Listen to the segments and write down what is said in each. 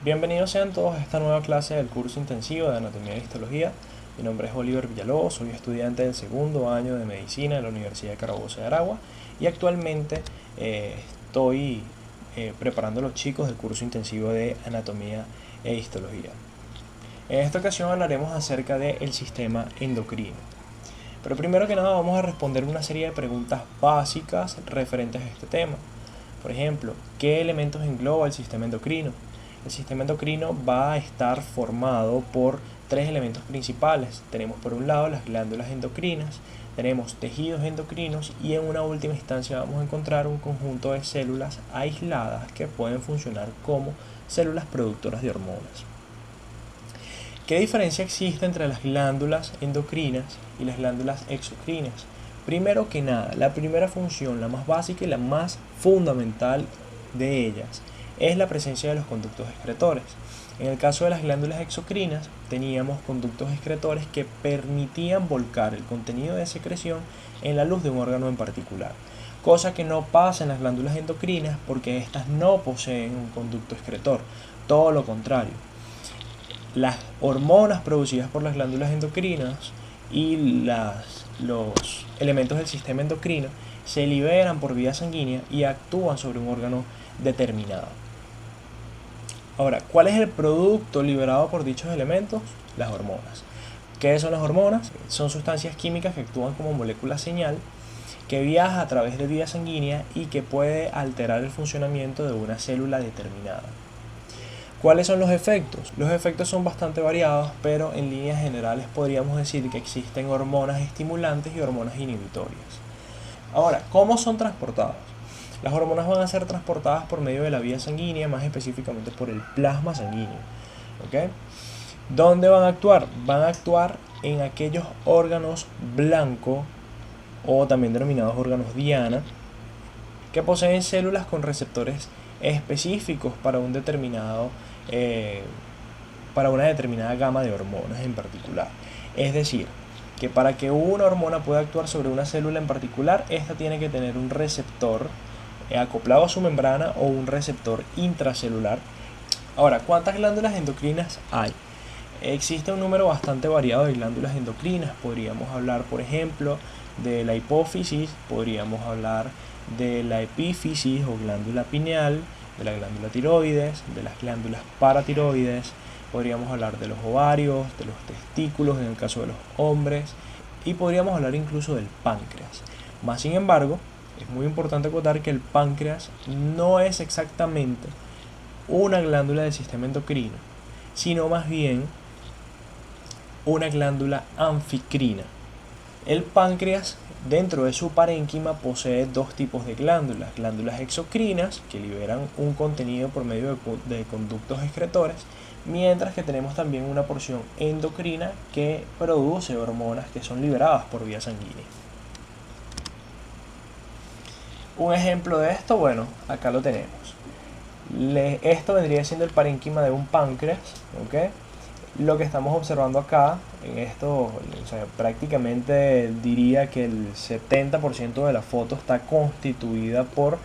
Bienvenidos sean todos a esta nueva clase del curso intensivo de Anatomía e Histología. Mi nombre es Oliver Villalobos, soy estudiante del segundo año de Medicina en la Universidad de Carabobo de Aragua y actualmente estoy preparando a los chicos del curso intensivo de Anatomía e Histología. En esta ocasión hablaremos acerca del sistema endocrino. Pero primero que nada vamos a responder una serie de preguntas básicas referentes a este tema. Por ejemplo, ¿qué elementos engloba el sistema endocrino? El sistema endocrino va a estar formado por tres elementos principales. Tenemos por un lado las glándulas endocrinas, tenemos tejidos endocrinos y en una última instancia vamos a encontrar un conjunto de células aisladas que pueden funcionar como células productoras de hormonas. ¿Qué diferencia existe entre las glándulas endocrinas y las glándulas exocrinas? Primero que nada, la primera función, la más básica y la más fundamental de ellas, es la presencia de los conductos excretores. En el caso de las glándulas exocrinas, teníamos conductos excretores que permitían volcar el contenido de secreción en la luz de un órgano en particular, cosa que no pasa en las glándulas endocrinas porque estas no poseen un conducto excretor, todo lo contrario. Las hormonas producidas por las glándulas endocrinas y los elementos del sistema endocrino se liberan por vía sanguínea y actúan sobre un órgano determinado. Ahora, ¿cuál es el producto liberado por dichos elementos? Las hormonas. ¿Qué son las hormonas? Son sustancias químicas que actúan como molécula señal que viaja a través de vía sanguínea y que puede alterar el funcionamiento de una célula determinada. ¿Cuáles son los efectos? Los efectos son bastante variados, pero en líneas generales podríamos decir que existen hormonas estimulantes y hormonas inhibitorias. Ahora, ¿cómo son transportadas? Las hormonas van a ser transportadas por medio de la vía sanguínea, más específicamente por el plasma sanguíneo. ¿Okay? ¿Dónde van a actuar? Van a actuar en aquellos órganos blancos o también denominados órganos diana que poseen células con receptores específicos para una determinada gama de hormonas en particular. Es decir, que para que una hormona pueda actuar sobre una célula en particular, esta tiene que tener un receptor acoplado a su membrana o un receptor intracelular. Ahora, ¿cuántas glándulas endocrinas hay? Existe un número bastante variado de glándulas endocrinas. Podríamos hablar, por ejemplo, de la hipófisis, podríamos hablar de la epífisis o glándula pineal, de la glándula tiroides, de las glándulas paratiroides, podríamos hablar de los ovarios, de los testículos en el caso de los hombres, y podríamos hablar incluso del páncreas. Más sin embargo, es muy importante acotar que el páncreas no es exactamente una glándula del sistema endocrino, sino más bien una glándula anficrina. El páncreas, dentro de su parénquima, posee dos tipos de glándulas: glándulas exocrinas, que liberan un contenido por medio de conductos excretores, mientras que tenemos también una porción endocrina que produce hormonas que son liberadas por vía sanguínea. Un ejemplo de esto, bueno, acá lo tenemos. Esto vendría siendo el parénquima de un páncreas, ¿okay? Lo que estamos observando acá, en esto, prácticamente diría que el 70% de la foto está constituida por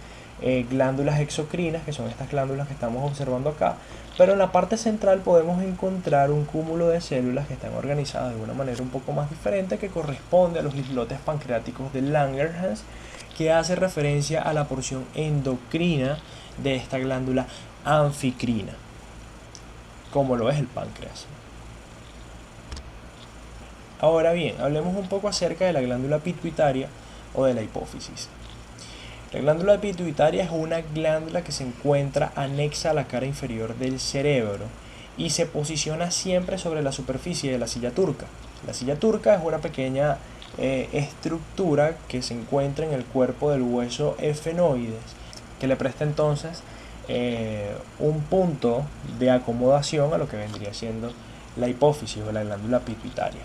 glándulas exocrinas, que son estas glándulas que estamos observando acá, pero en la parte central podemos encontrar un cúmulo de células que están organizadas de una manera un poco más diferente, que corresponde a los islotes pancreáticos de Langerhans, que hace referencia a la porción endocrina de esta glándula anficrina, como lo es el páncreas. Ahora bien, hablemos un poco acerca de la glándula pituitaria o de la hipófisis. La glándula pituitaria es una glándula que se encuentra anexa a la cara inferior del cerebro y se posiciona siempre sobre la superficie de la silla turca. La silla turca es una pequeña estructura que se encuentra en el cuerpo del hueso efenoides, que le presta entonces un punto de acomodación a lo que vendría siendo la hipófisis o la glándula pituitaria.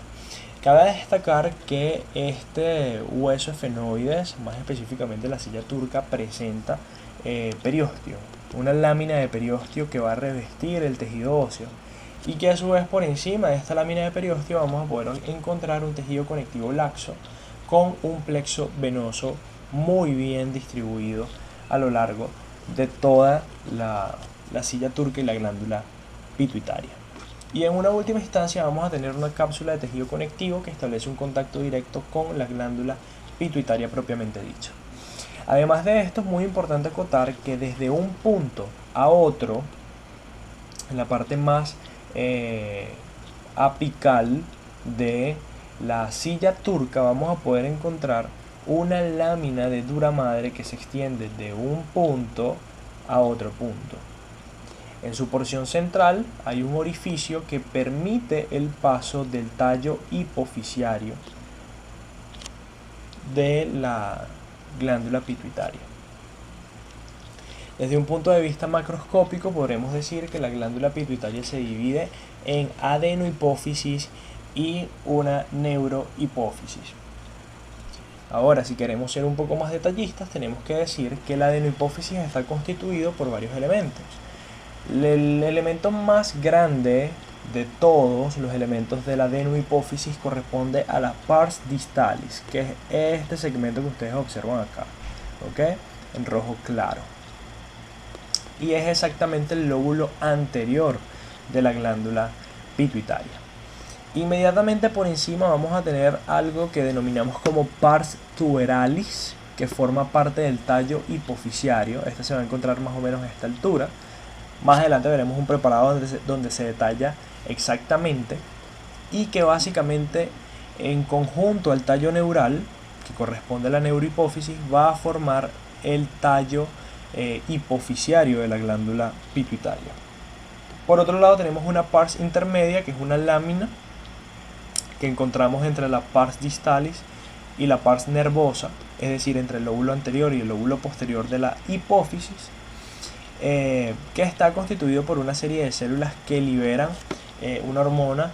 Cabe destacar que este hueso efenoides, más específicamente la silla turca, presenta periósteo, una lámina de periósteo que va a revestir el tejido óseo, y que a su vez por encima de esta lámina de periósteo vamos a poder encontrar un tejido conectivo laxo con un plexo venoso muy bien distribuido a lo largo de toda la silla turca y la glándula pituitaria. Y en una última instancia vamos a tener una cápsula de tejido conectivo que establece un contacto directo con la glándula pituitaria propiamente dicha. Además de esto, es muy importante acotar que desde un punto a otro, en la parte más apical de la silla turca, vamos a poder encontrar una lámina de dura madre que se extiende de un punto a otro punto. En su porción central hay un orificio que permite el paso del tallo hipofisiario de la glándula pituitaria. Desde un punto de vista macroscópico podremos decir que la glándula pituitaria se divide en adenohipófisis y una neurohipófisis. Ahora, si queremos ser un poco más detallistas, tenemos que decir que la adenohipófisis está constituido por varios elementos. El elemento más grande de todos los elementos de la adenohipófisis corresponde a la pars distalis, que es este segmento que ustedes observan acá, ¿ok? En rojo claro. Y es exactamente el lóbulo anterior de la glándula pituitaria. Inmediatamente por encima vamos a tener algo que denominamos como pars tuberalis, que forma parte del tallo hipofisiario. Este se va a encontrar más o menos a esta altura. Más adelante veremos un preparado donde se detalla exactamente, y que básicamente en conjunto al tallo neural, que corresponde a la neurohipófisis, va a formar el tallo hipofisiario de la glándula pituitaria. Por otro lado tenemos una pars intermedia, que es una lámina que encontramos entre la pars distalis y la pars nervosa, es decir, entre el lóbulo anterior y el lóbulo posterior de la hipófisis, que está constituido por una serie de células que liberan una hormona.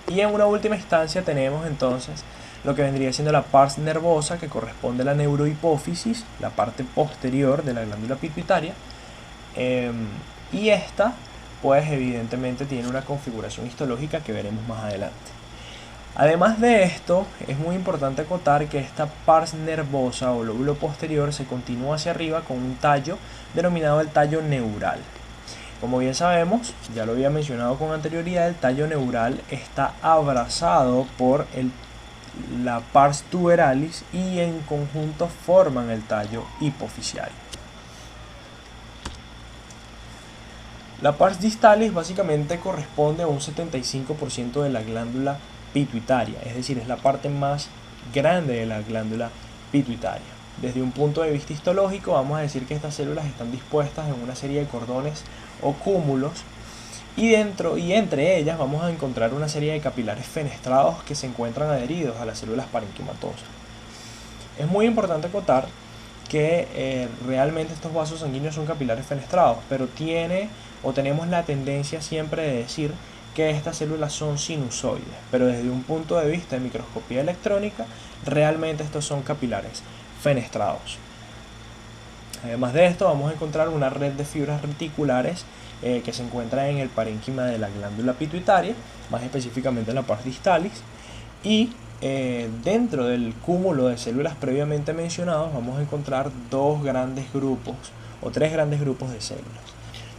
Y en una última instancia tenemos entonces lo que vendría siendo la pars nervosa, que corresponde a la neurohipófisis, la parte posterior de la glándula pituitaria, y esta pues evidentemente tiene una configuración histológica que veremos más adelante. Además de esto, es muy importante acotar que esta pars nervosa o lóbulo posterior se continúa hacia arriba con un tallo denominado el tallo neural. Como bien sabemos, ya lo había mencionado con anterioridad, el tallo neural está abrazado por la pars tuberalis y en conjunto forman el tallo hipofisiario. La pars distalis básicamente corresponde a un 75% de la glándula pituitaria, es decir, es la parte más grande de la glándula pituitaria. Desde un punto de vista histológico vamos a decir que estas células están dispuestas en una serie de cordones o cúmulos, y entre ellas vamos a encontrar una serie de capilares fenestrados que se encuentran adheridos a las células parenquimatosas. Es muy importante acotar que realmente estos vasos sanguíneos son capilares fenestrados, pero tenemos la tendencia siempre de decir que estas células son sinusoides, pero desde un punto de vista de microscopía electrónica, realmente estos son capilares fenestrados. Además de esto, vamos a encontrar una red de fibras reticulares que se encuentra en el parénquima de la glándula pituitaria, más específicamente en la pars distalis, y dentro del cúmulo de células previamente mencionados vamos a encontrar tres grandes grupos de células.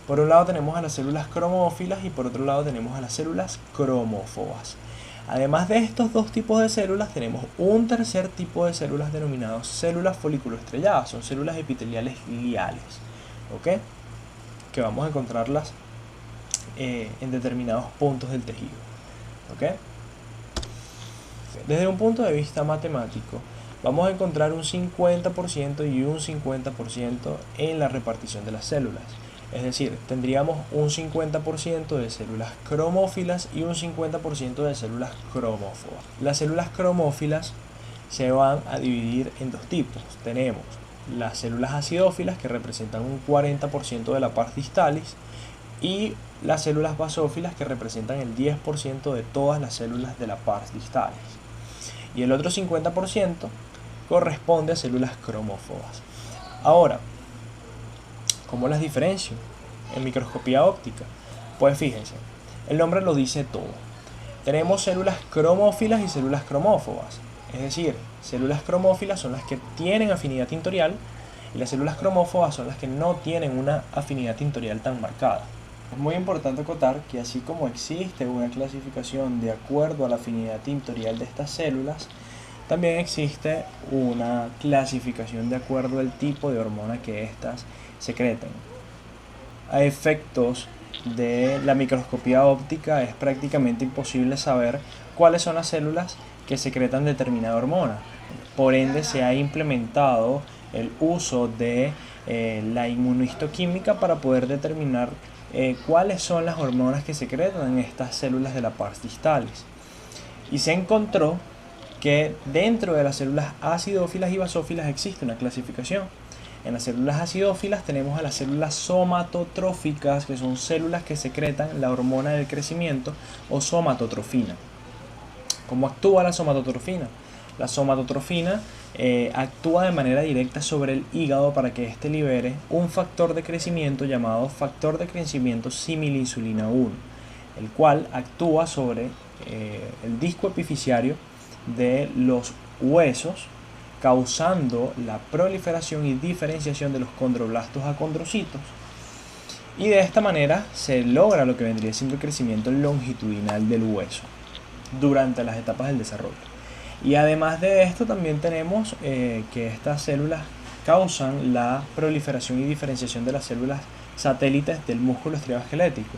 Por un lado tenemos a las células cromófilas y por otro lado tenemos a las células cromófobas. Además de estos dos tipos de células, tenemos un tercer tipo de células denominadas células foliculoestrelladas. Son células epiteliales gliales, ¿ok? Que vamos a encontrarlas en determinados puntos del tejido, ¿ok? Desde un punto de vista matemático, vamos a encontrar un 50% y un 50% en la repartición de las células. Es decir, tendríamos un 50% de células cromófilas y un 50% de células cromófobas. Las células cromófilas se van a dividir en dos tipos. Tenemos las células acidófilas, que representan un 40% de la pars distalis, y las células basófilas, que representan el 10% de todas las células de la pars distalis. Y el otro 50% corresponde a células cromófobas. Ahora, ¿cómo las diferencio en microscopía óptica? Pues fíjense, el nombre lo dice todo. Tenemos células cromófilas y células cromófobas. Es decir, células cromófilas son las que tienen afinidad tintorial y las células cromófobas son las que no tienen una afinidad tintorial tan marcada. Es muy importante acotar que así como existe una clasificación de acuerdo a la afinidad tintorial de estas células, también existe una clasificación de acuerdo al tipo de hormona que éstas secretan. A efectos de la microscopía óptica es prácticamente imposible saber cuáles son las células que secretan determinada hormona. Por ende, se ha implementado el uso de la inmunohistoquímica para poder determinar cuáles son las hormonas que secretan en estas células de la pars distalis. Y se encontró que dentro de las células acidófilas y basófilas existe una clasificación. En las células acidófilas tenemos a las células somatotróficas, que son células que secretan la hormona del crecimiento o somatotrofina. ¿Cómo actúa la somatotrofina? La somatotrofina actúa de manera directa sobre el hígado para que éste libere un factor de crecimiento llamado factor de crecimiento similinsulina 1, el cual actúa sobre el disco epifisiario de los huesos, causando la proliferación y diferenciación de los condroblastos a condrocitos, y de esta manera se logra lo que vendría siendo el crecimiento longitudinal del hueso durante las etapas del desarrollo. Y además de esto también tenemos que estas células causan la proliferación y diferenciación de las células satélites del músculo estriado-esquelético,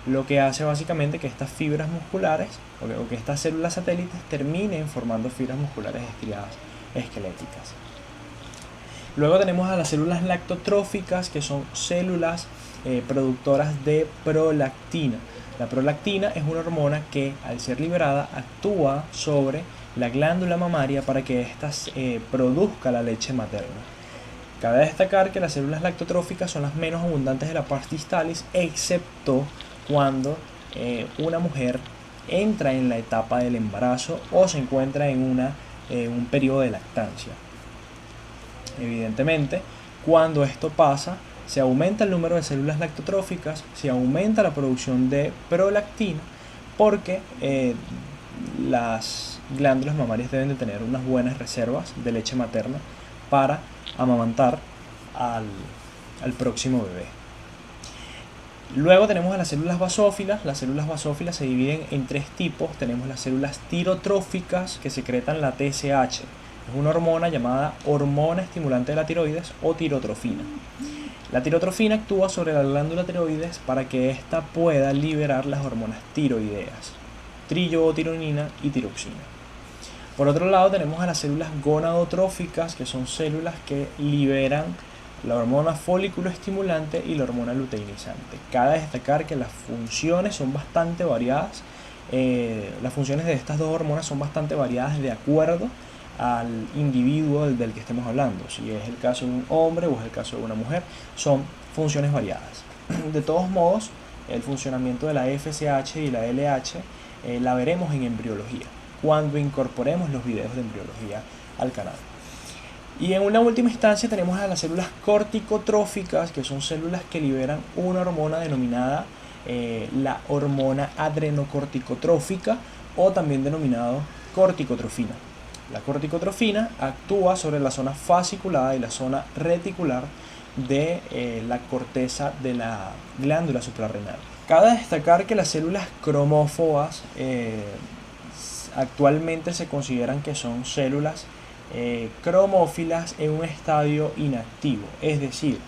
lo que hace básicamente que estas fibras musculares o que estas células satélites terminen formando fibras musculares estriadas esqueléticas. Luego tenemos a las células lactotróficas, que son células productoras de prolactina. La prolactina es una hormona que, al ser liberada, actúa sobre la glándula mamaria para que ésta produzca la leche materna. Cabe destacar que las células lactotróficas son las menos abundantes de la pars distalis, excepto cuando una mujer entra en la etapa del embarazo o se encuentra en un periodo de lactancia. Evidentemente, cuando esto pasa, se aumenta el número de células lactotróficas, se aumenta la producción de prolactina, porque las glándulas mamarias deben de tener unas buenas reservas de leche materna para amamantar al próximo bebé. Luego tenemos a las células basófilas. Las células basófilas se dividen en tres tipos. Tenemos las células tirotróficas, que secretan la TSH. Es una hormona llamada hormona estimulante de la tiroides o tirotrofina. La tirotrofina actúa sobre la glándula tiroides para que ésta pueda liberar las hormonas tiroideas, triiotironina y tiroxina. Por otro lado tenemos a las células gonadotróficas, que son células que liberan la hormona folículo estimulante y la hormona luteinizante. Cabe destacar que las funciones son bastante variadas. Las funciones de estas dos hormonas son bastante variadas de acuerdo al individuo del que estemos hablando. Si es el caso de un hombre o es el caso de una mujer, son funciones variadas. De todos modos, el funcionamiento de la FSH y la LH la veremos en embriología, cuando incorporemos los videos de embriología al canal. Y en una última instancia tenemos a las células corticotróficas, que son células que liberan una hormona denominada la hormona adrenocorticotrófica, o también denominado corticotrofina. La corticotrofina actúa sobre la zona fasciculada y la zona reticular de la corteza de la glándula suprarrenal. Cabe destacar que las células cromófobas actualmente se consideran que son células cromófilas en un estadio inactivo, es decir,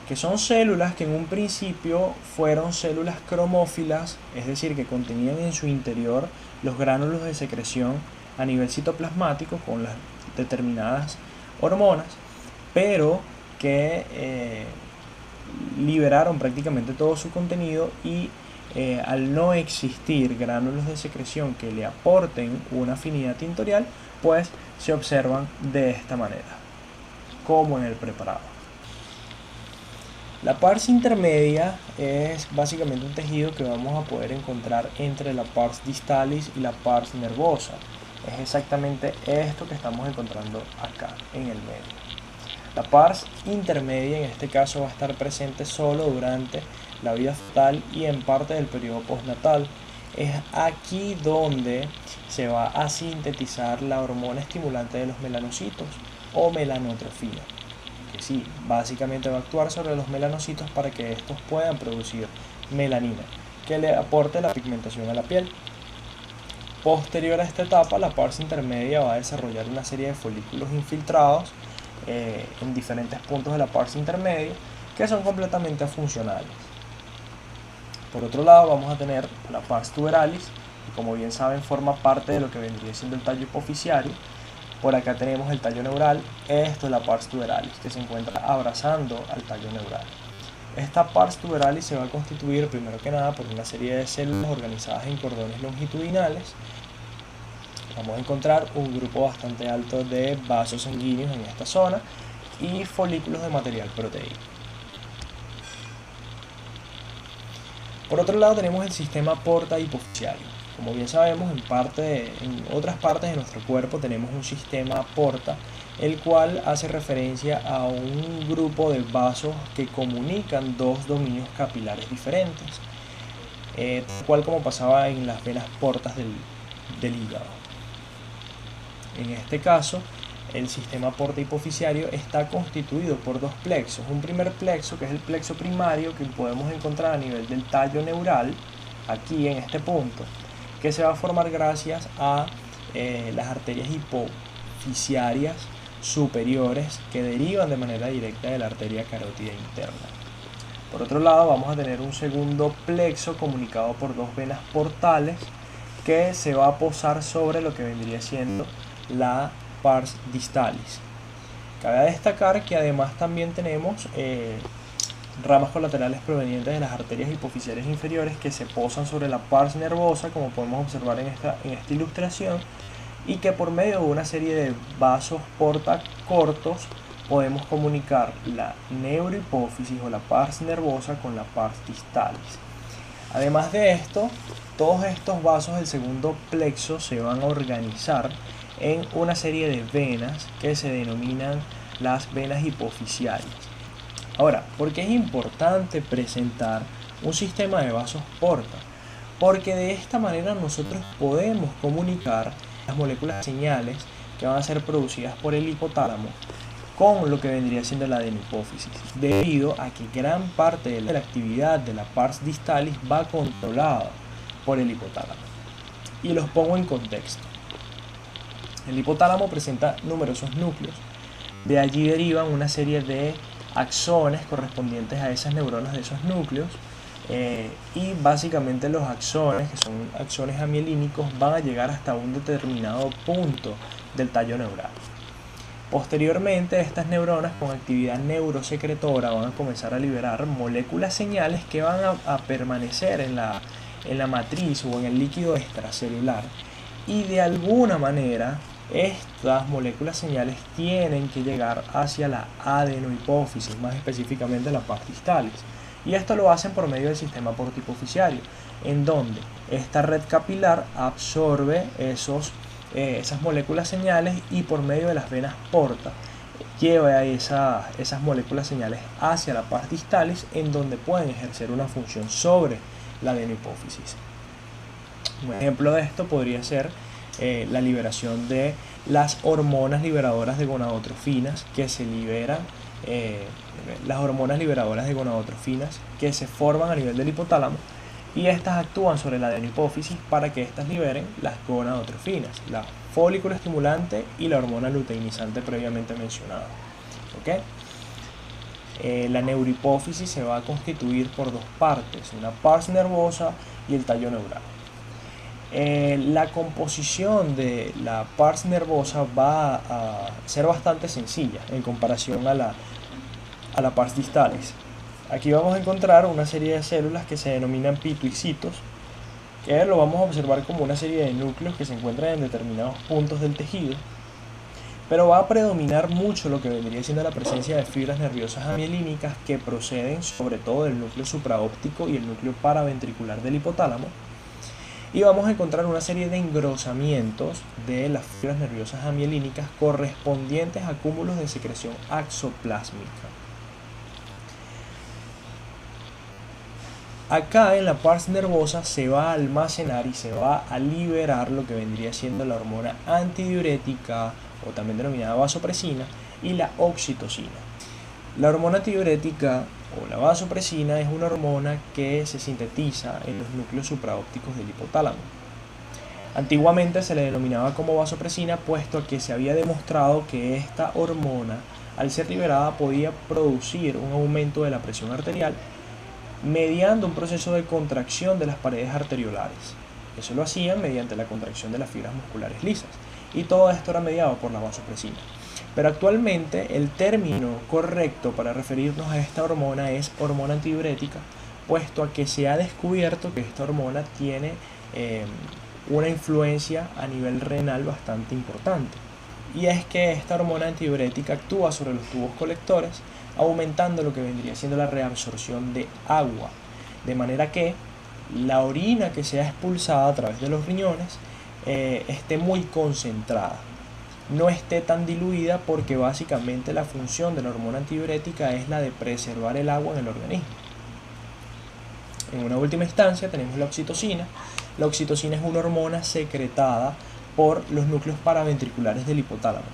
que son células que en un principio fueron células cromófilas, es decir, que contenían en su interior los gránulos de secreción a nivel citoplasmático con las determinadas hormonas, pero que liberaron prácticamente todo su contenido y al no existir gránulos de secreción que le aporten una afinidad tintorial, pues se observan de esta manera, como en el preparado. La pars intermedia es básicamente un tejido que vamos a poder encontrar entre la pars distalis y la pars nervosa. Es exactamente esto que estamos encontrando acá en el medio. La pars intermedia en este caso va a estar presente solo durante la vida fetal y en parte del periodo postnatal. Es aquí donde se va a sintetizar la hormona estimulante de los melanocitos o melanotrofina, que sí, básicamente va a actuar sobre los melanocitos para que estos puedan producir melanina, que le aporte la pigmentación a la piel. Posterior a esta etapa, la pars intermedia va a desarrollar una serie de folículos infiltrados en diferentes puntos de la pars intermedia que son completamente afuncionales. Por otro lado, vamos a tener la pars tuberalis, que como bien saben forma parte de lo que vendría siendo el tallo hipofisiario. Por acá tenemos el tallo neural, esto es la pars tuberalis, que se encuentra abrazando al tallo neural. Esta pars tuberalis se va a constituir primero que nada por una serie de células organizadas en cordones longitudinales. Vamos a encontrar un grupo bastante alto de vasos sanguíneos en esta zona y folículos de material proteíno. Por otro lado tenemos el sistema porta hipofisiario. Como bien sabemos, en otras partes de nuestro cuerpo tenemos un sistema porta, el cual hace referencia a un grupo de vasos que comunican dos dominios capilares diferentes, tal cual como pasaba en las venas portas del hígado. En este caso, el sistema porta hipofisiario está constituido por dos plexos. Un primer plexo, que es el plexo primario, que podemos encontrar a nivel del tallo neural, aquí en este punto, que se va a formar gracias a las arterias hipofisiarias superiores que derivan de manera directa de la arteria carótida interna. Por otro lado, vamos a tener un segundo plexo comunicado por dos venas portales que se va a posar sobre lo que vendría siendo la pars distalis. Cabe destacar que además también tenemos ramas colaterales provenientes de las arterias hipofisiarias inferiores que se posan sobre la pars nervosa, como podemos observar en esta ilustración, y que por medio de una serie de vasos porta cortos podemos comunicar la neurohipófisis o la pars nervosa con la pars distalis. Además de esto, todos estos vasos del segundo plexo se van a organizar en una serie de venas que se denominan las venas hipofisiarias. Ahora, ¿por qué es importante presentar un sistema de vasos porta? Porque de esta manera nosotros podemos comunicar las moléculas señales que van a ser producidas por el hipotálamo con lo que vendría siendo la adenopófisis, debido a que gran parte de la actividad de la pars distalis va controlada por el hipotálamo. Y los pongo en contexto. El hipotálamo presenta numerosos núcleos. De allí derivan una serie de axones correspondientes a esas neuronas de esos núcleos. Y básicamente los axones, que son axones amielínicos, van a llegar hasta un determinado punto del tallo neural. Posteriormente, estas neuronas con actividad neurosecretora van a comenzar a liberar moléculas señales que van a permanecer en la matriz o en el líquido extracelular, y de alguna manera estas moléculas señales tienen que llegar hacia la adenohipófisis, más específicamente la pars distalis, y esto lo hacen por medio del sistema portihipofisiario, en donde esta red capilar absorbe esas moléculas señales y por medio de las venas porta lleva esas moléculas señales hacia la pars distalis, en donde pueden ejercer una función sobre la adenohipófisis. Un ejemplo de esto podría ser la liberación de las hormonas liberadoras de gonadotrofinas que se liberan, las hormonas liberadoras de gonadotrofinas que se forman a nivel del hipotálamo, y estas actúan sobre la adenohipófisis para que éstas liberen las gonadotrofinas, la folículo estimulante y la hormona luteinizante previamente mencionada. ¿Okay? La neurohipófisis se va a constituir por dos partes, una pars nervosa y el tallo neural. La composición de la pars nervosa va a ser bastante sencilla en comparación a la pars distalis. Aquí vamos a encontrar una serie de células que se denominan pituicitos, que lo vamos a observar como una serie de núcleos que se encuentran en determinados puntos del tejido, pero va a predominar mucho lo que vendría siendo la presencia de fibras nerviosas amielínicas que proceden sobre todo del núcleo supraóptico y el núcleo paraventricular del hipotálamo, y vamos a encontrar una serie de engrosamientos de las fibras nerviosas amielínicas correspondientes a cúmulos de secreción axoplásmica. Acá en la pars nervosa se va a almacenar y se va a liberar lo que vendría siendo la hormona antidiurética, o también denominada vasopresina, y la oxitocina. La hormona antidiurética o la vasopresina es una hormona que se sintetiza en los núcleos supraópticos del hipotálamo. Antiguamente se le denominaba como vasopresina puesto a que se había demostrado que esta hormona, al ser liberada, podía producir un aumento de la presión arterial mediando un proceso de contracción de las paredes arteriolares. Eso lo hacían mediante la contracción de las fibras musculares lisas, y todo esto era mediado por la vasopresina. Pero actualmente el término correcto para referirnos a esta hormona es hormona antidiurética, puesto a que se ha descubierto que esta hormona tiene una influencia a nivel renal bastante importante. Y es que esta hormona antidiurética actúa sobre los tubos colectores, aumentando lo que vendría siendo la reabsorción de agua, de manera que la orina que sea expulsada a través de los riñones esté muy concentrada, no esté tan diluida, porque básicamente la función de la hormona antidiurética es la de preservar el agua en el organismo. En una última instancia tenemos la oxitocina. La oxitocina es una hormona secretada por los núcleos paraventriculares del hipotálamo.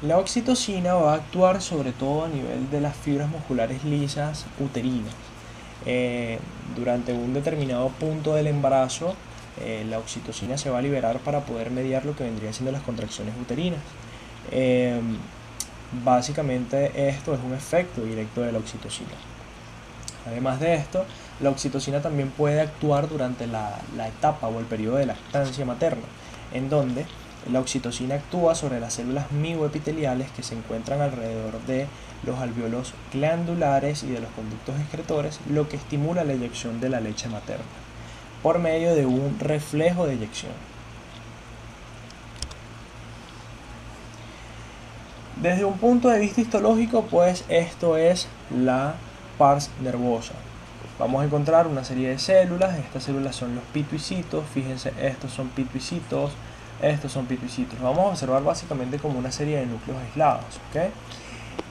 La oxitocina va a actuar sobre todo a nivel de las fibras musculares lisas uterinas. Durante un determinado punto del embarazo, la oxitocina se va a liberar para poder mediar lo que vendría siendo las contracciones uterinas. Básicamente esto es un efecto directo de la oxitocina. Además de esto, la oxitocina también puede actuar durante la etapa o el periodo de lactancia materna, en donde la oxitocina actúa sobre las células migoepiteliales que se encuentran alrededor de los alvéolos glandulares y de los conductos excretores, lo que estimula la eyección de la leche materna por medio de un reflejo de eyección. Desde un punto de vista histológico, pues esto es la pars nervosa. Vamos a encontrar una serie de células. Estas células son los pituicitos. Fíjense, estos son pituicitos, estos son pituicitos. Vamos a observar básicamente como una serie de núcleos aislados, ¿ok?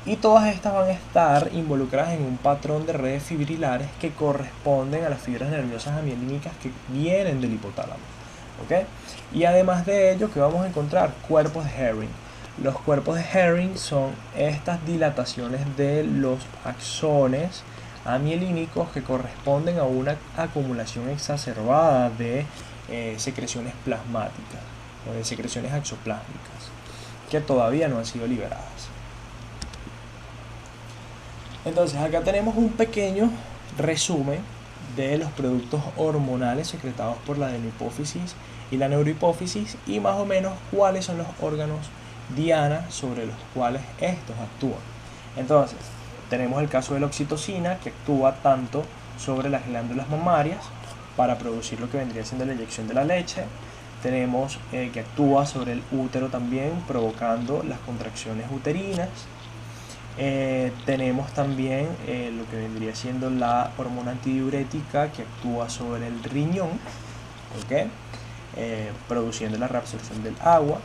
Y todas estas van a estar involucradas en un patrón de redes fibrilares que corresponden a las fibras nerviosas amielínicas que vienen del hipotálamo, ¿ok? Y además de ello, ¿qué vamos a encontrar? Cuerpos de Herring. Los cuerpos de Herring son estas dilataciones de los axones amielínicos que corresponden a una acumulación exacerbada de secreciones plasmáticas o de secreciones axoplásmicas que todavía no han sido liberadas. Entonces acá tenemos un pequeño resumen de los productos hormonales secretados por la adenopófisis y la neurohipófisis, y más o menos cuáles son los órganos diana sobre los cuales estos actúan. Entonces tenemos el caso de la oxitocina, que actúa tanto sobre las glándulas mamarias para producir lo que vendría siendo la eyección de la leche. Tenemos que actúa sobre el útero también, provocando las contracciones uterinas. Tenemos también lo que vendría siendo la hormona antidiurética, que actúa sobre el riñón, ¿okay? Produciendo la reabsorción del agua.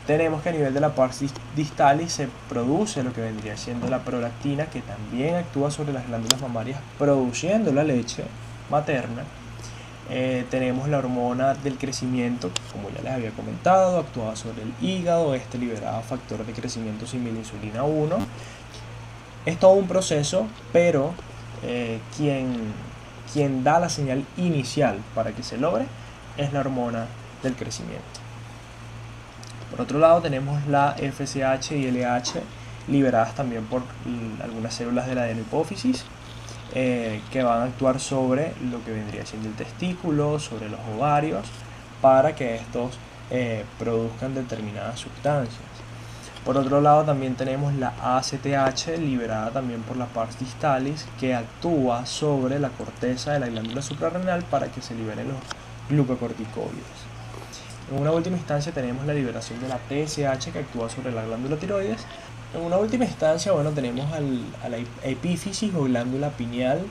Tenemos que a nivel de la pars distalis se produce lo que vendría siendo la prolactina, que también actúa sobre las glándulas mamarias produciendo la leche materna. Tenemos la hormona del crecimiento, como ya les había comentado, actúa sobre el hígado. Este liberaba factor de crecimiento similinsulina 1. Es todo un proceso, pero quien da la señal inicial para que se logre es la hormona del crecimiento. Por otro lado, tenemos la FSH y LH liberadas también por algunas células de la adenopófisis, que van a actuar sobre lo que vendría siendo el testículo, sobre los ovarios, para que estos produzcan determinadas sustancias. Por otro lado, también tenemos la ACTH liberada también por la pars distalis, que actúa sobre la corteza de la glándula suprarrenal para que se liberen los glucocorticoides. En una última instancia tenemos la liberación de la TSH, que actúa sobre la glándula tiroides. En una última instancia, bueno, tenemos a la epífisis o glándula pineal.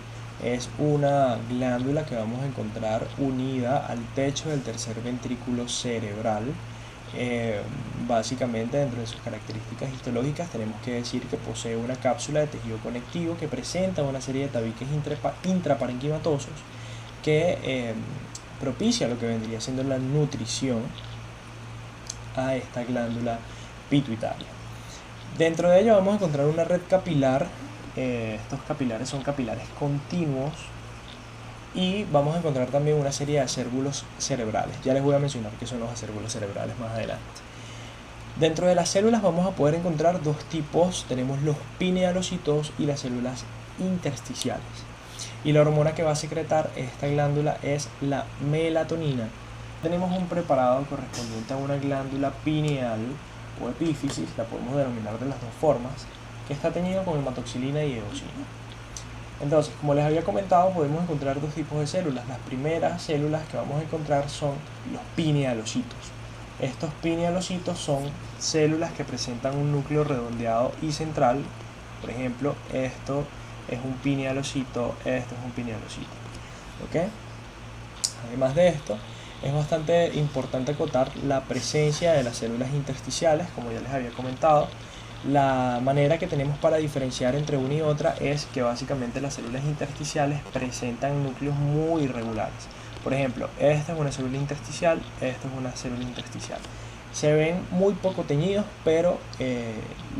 Es una glándula que vamos a encontrar unida al techo del tercer ventrículo cerebral. Básicamente, dentro de sus características histológicas, tenemos que decir que posee una cápsula de tejido conectivo que presenta una serie de tabiques intraparenquimatosos que propicia lo que vendría siendo la nutrición a esta glándula pituitaria. Dentro de ello vamos a encontrar una red capilar estos capilares son capilares continuos, y vamos a encontrar también una serie de acérbulos cerebrales. Ya les voy a mencionar qué son los acérbulos cerebrales más adelante. Dentro de las células vamos a poder encontrar dos tipos. Tenemos los pinealocitos y las células intersticiales. Y la hormona que va a secretar esta glándula es la melatonina. Tenemos un preparado correspondiente a una glándula pineal o epífisis, la podemos denominar de las dos formas, que está teñido con hematoxilina y eosina. Entonces, como les había comentado, podemos encontrar dos tipos de células. Las primeras células que vamos a encontrar son los pinealocitos. Estos pinealocitos son células que presentan un núcleo redondeado y central. Por ejemplo, esto es un pinealocito, esto es un pinealocito. ¿Ok? Además de esto, es bastante importante acotar la presencia de las células intersticiales, como ya les había comentado. La manera que tenemos para diferenciar entre una y otra es que básicamente las células intersticiales presentan núcleos muy irregulares. Por ejemplo, esta es una célula intersticial, esta es una célula intersticial. Se ven muy poco teñidos, pero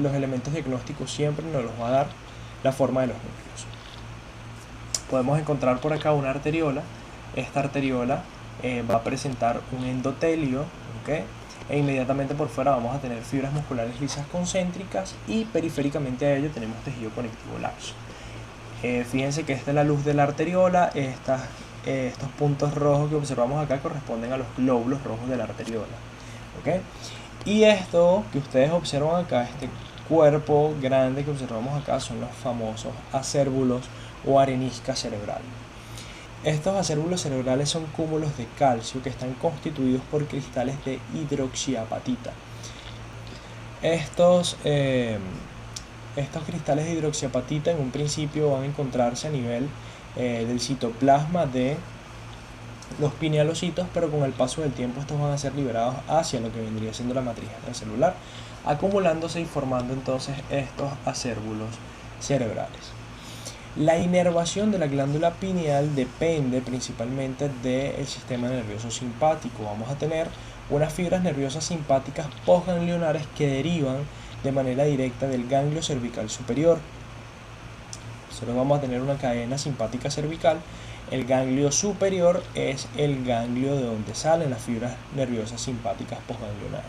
los elementos diagnósticos siempre nos los va a dar la forma de los núcleos. Podemos encontrar por acá una arteriola. Esta arteriola va a presentar un endotelio, ¿okay? E inmediatamente por fuera vamos a tener fibras musculares lisas concéntricas, y periféricamente a ello tenemos tejido conectivo laxo. Fíjense que esta es la luz de la arteriola. Estos puntos rojos que observamos acá corresponden a los glóbulos rojos de la arteriola, ¿okay? Y esto que ustedes observan acá, este cuerpo grande que observamos acá, son los famosos acérbulos o arenisca cerebral. Estos acérbulos cerebrales son cúmulos de calcio que están constituidos por cristales de hidroxiapatita. Estos cristales de hidroxiapatita en un principio van a encontrarse a nivel del citoplasma de los pinealocitos, pero con el paso del tiempo estos van a ser liberados hacia lo que vendría siendo la matriz extracelular, acumulándose y formando entonces estos acérbulos cerebrales. La inervación de la glándula pineal depende principalmente del sistema nervioso simpático. Vamos a tener unas fibras nerviosas simpáticas postganglionares que derivan de manera directa del ganglio cervical superior. Solo vamos a tener una cadena simpática cervical. El ganglio superior es el ganglio de donde salen las fibras nerviosas simpáticas postganglionares.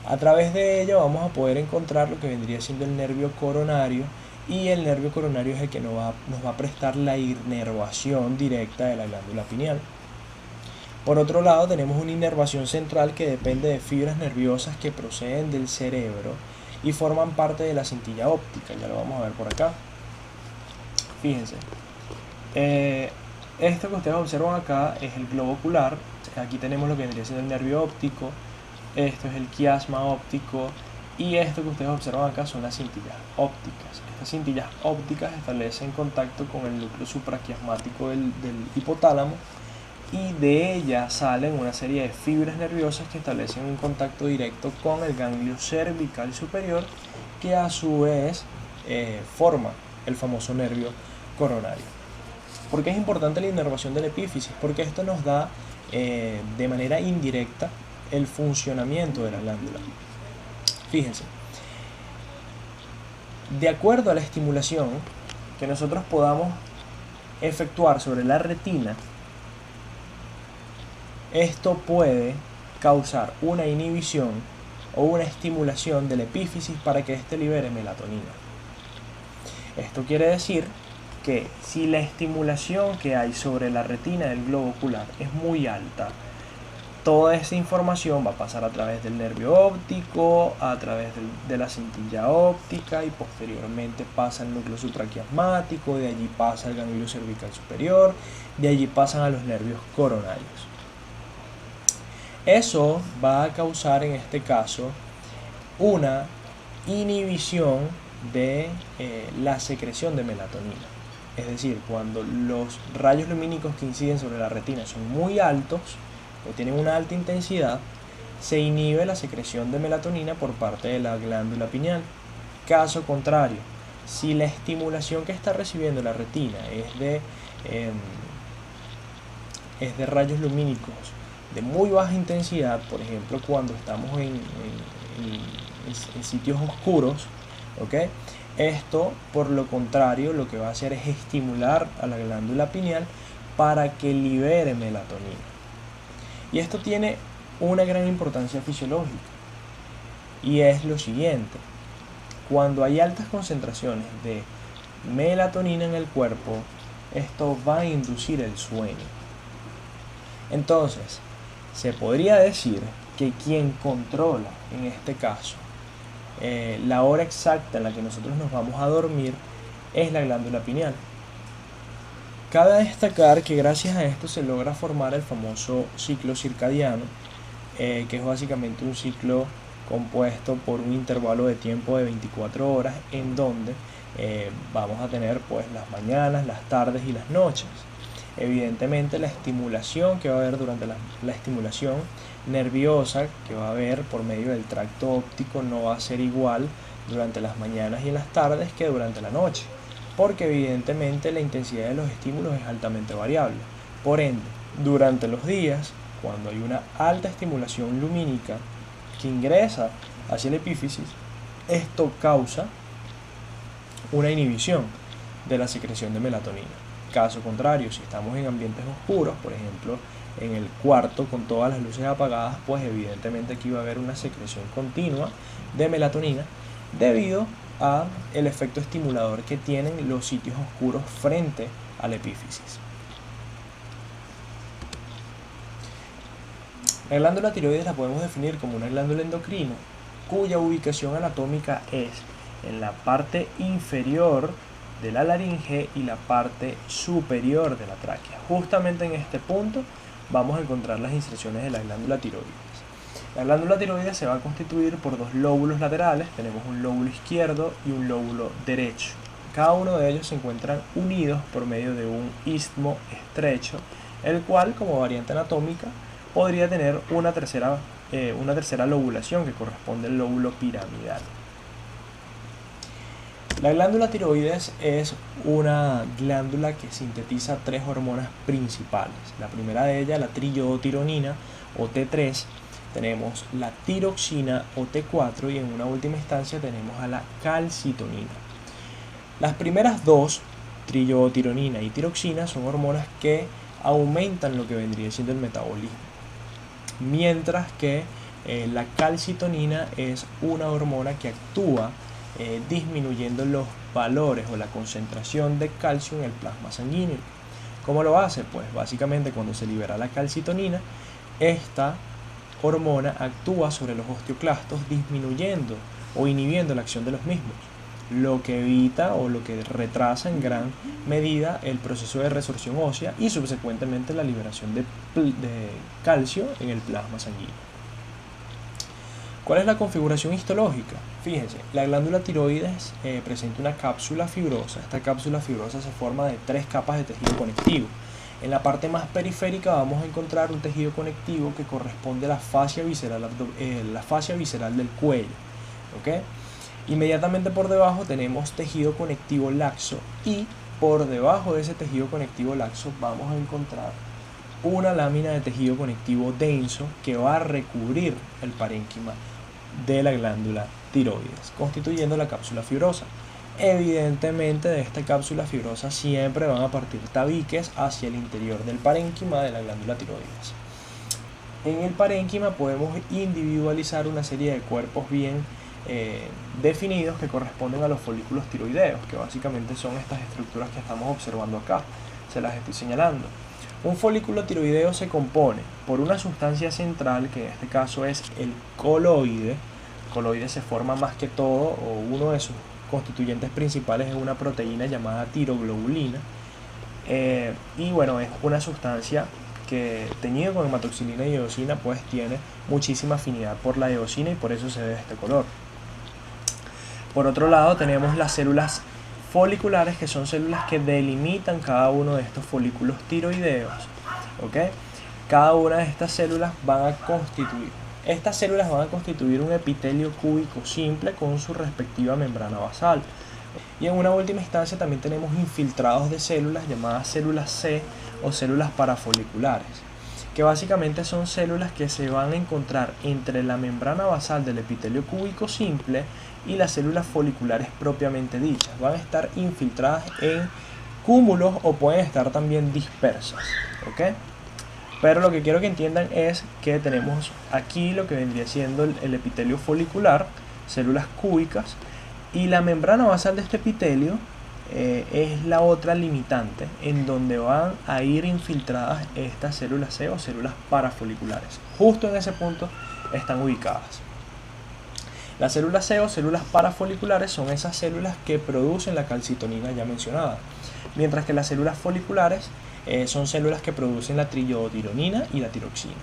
A través de ello vamos a poder encontrar lo que vendría siendo el nervio coronario, y el nervio coronario es el que nos va a prestar la inervación directa de la glándula pineal. Por otro lado, tenemos una inervación central que depende de fibras nerviosas que proceden del cerebro y forman parte de la cintilla óptica. Ya lo vamos a ver por acá. Fíjense, esto que ustedes observan acá es el globo ocular. Aquí tenemos lo que vendría siendo el nervio óptico. Esto es el quiasma óptico, y esto que ustedes observan acá son las cintillas ópticas. Estas cintillas ópticas establecen contacto con el núcleo supraquiasmático del hipotálamo, y de ella salen una serie de fibras nerviosas que establecen un contacto directo con el ganglio cervical superior, que a su vez forma el famoso nervio coronario. ¿Por qué es importante la inervación del epífisis? Porque esto nos da de manera indirecta el funcionamiento de la glándula. Fíjense, de acuerdo a la estimulación que nosotros podamos efectuar sobre la retina, esto puede causar una inhibición o una estimulación del epífisis para que éste libere melatonina. Esto quiere decir que si la estimulación que hay sobre la retina del globo ocular es muy alta, toda esa información va a pasar a través del nervio óptico, a través de la cintilla óptica, y posteriormente pasa al núcleo supraquiasmático, de allí pasa al ganglio cervical superior, de allí pasan a los nervios coronarios. Eso va a causar en este caso una inhibición de la secreción de melatonina. Es decir, cuando los rayos lumínicos que inciden sobre la retina son muy altos o tienen una alta intensidad, se inhibe la secreción de melatonina por parte de la glándula pineal. Caso contrario, si la estimulación que está recibiendo la retina es de rayos lumínicos de muy baja intensidad, por ejemplo cuando estamos en sitios oscuros, ¿okay? Esto, por lo contrario, lo que va a hacer es estimular a la glándula pineal para que libere melatonina. Y esto tiene una gran importancia fisiológica, y es lo siguiente: cuando hay altas concentraciones de melatonina en el cuerpo, esto va a inducir el sueño. Entonces, se podría decir que quien controla, en este caso, la hora exacta en la que nosotros nos vamos a dormir es la glándula pineal. Cabe destacar que gracias a esto se logra formar el famoso ciclo circadiano, que es básicamente un ciclo compuesto por un intervalo de tiempo de 24 horas en donde vamos a tener pues las mañanas, las tardes y las noches. Evidentemente la estimulación que va a haber durante la estimulación nerviosa que va a haber por medio del tracto óptico no va a ser igual durante las mañanas y en las tardes que durante la noche, porque evidentemente la intensidad de los estímulos es altamente variable. Por ende, durante los días, cuando hay una alta estimulación lumínica que ingresa hacia la epífisis, esto causa una inhibición de la secreción de melatonina. Caso contrario, si estamos en ambientes oscuros, por ejemplo en el cuarto con todas las luces apagadas, pues evidentemente aquí va a haber una secreción continua de melatonina debido a el efecto estimulador que tienen los sitios oscuros frente a la epífisis. La glándula tiroides la podemos definir como una glándula endocrina cuya ubicación anatómica es en la parte inferior de la laringe y la parte superior de la tráquea. Justamente en este punto vamos a encontrar las inserciones de la glándula tiroides. La glándula tiroides se va a constituir por dos lóbulos laterales. Tenemos un lóbulo izquierdo y un lóbulo derecho. Cada uno de ellos se encuentran unidos por medio de un istmo estrecho, el cual, como variante anatómica, podría tener una tercera lobulación que corresponde al lóbulo piramidal. La glándula tiroides es una glándula que sintetiza tres hormonas principales. La primera de ellas, la triiodotironina o T3, tenemos la tiroxina o T4 y en una última instancia tenemos a la calcitonina. Las primeras dos, triiodotironina y tiroxina, son hormonas que aumentan lo que vendría siendo el metabolismo, mientras que la calcitonina es una hormona que actúa disminuyendo los valores o la concentración de calcio en el plasma sanguíneo. ¿Cómo lo hace? Pues básicamente cuando se libera la calcitonina, esta hormona actúa sobre los osteoclastos disminuyendo o inhibiendo la acción de los mismos, lo que evita o lo que retrasa en gran medida el proceso de resorción ósea y subsecuentemente la liberación de calcio en el plasma sanguíneo. ¿Cuál es la configuración histológica? Fíjense, la glándula tiroides presenta una cápsula fibrosa. Esta cápsula fibrosa se forma de tres capas de tejido conectivo. En la parte más periférica vamos a encontrar un tejido conectivo que corresponde a la fascia visceral del cuello. ¿Okay? Inmediatamente por debajo tenemos tejido conectivo laxo y por debajo de ese tejido conectivo laxo vamos a encontrar una lámina de tejido conectivo denso que va a recubrir el parénquima de la glándula tiroides, constituyendo la cápsula fibrosa. Evidentemente de esta cápsula fibrosa siempre van a partir tabiques hacia el interior del parénquima de la glándula tiroides. En el parénquima podemos individualizar una serie de cuerpos bien definidos que corresponden a los folículos tiroideos, que básicamente son estas estructuras que estamos observando acá, se las estoy señalando. Un folículo tiroideo se compone por una sustancia central, que en este caso es el coloide. El coloide se forma más que todo, o uno de sus constituyentes principales es una proteína llamada tiroglobulina. Y bueno, es una sustancia que teñido con hematoxilina y eosina pues tiene muchísima afinidad por la eosina y por eso se ve de este color. Por otro lado tenemos las células foliculares, que son células que delimitan cada uno de estos folículos tiroideos. ¿Okay? Cada una de estas células van a constituir un epitelio cúbico simple con su respectiva membrana basal. Y en una última instancia también tenemos infiltrados de células llamadas células C o células parafoliculares, que básicamente son células que se van a encontrar entre la membrana basal del epitelio cúbico simple y las células foliculares propiamente dichas. Van a estar infiltradas en cúmulos o pueden estar también dispersas, ¿ok? Pero lo que quiero que entiendan es que tenemos aquí lo que vendría siendo el epitelio folicular, células cúbicas, y la membrana basal de este epitelio es la otra limitante en donde van a ir infiltradas estas células C o células parafoliculares. Justo en ese punto están ubicadas. Las células C o células parafoliculares son esas células que producen la calcitonina ya mencionada, mientras que las células foliculares son células que producen la triiodotironina y la tiroxina,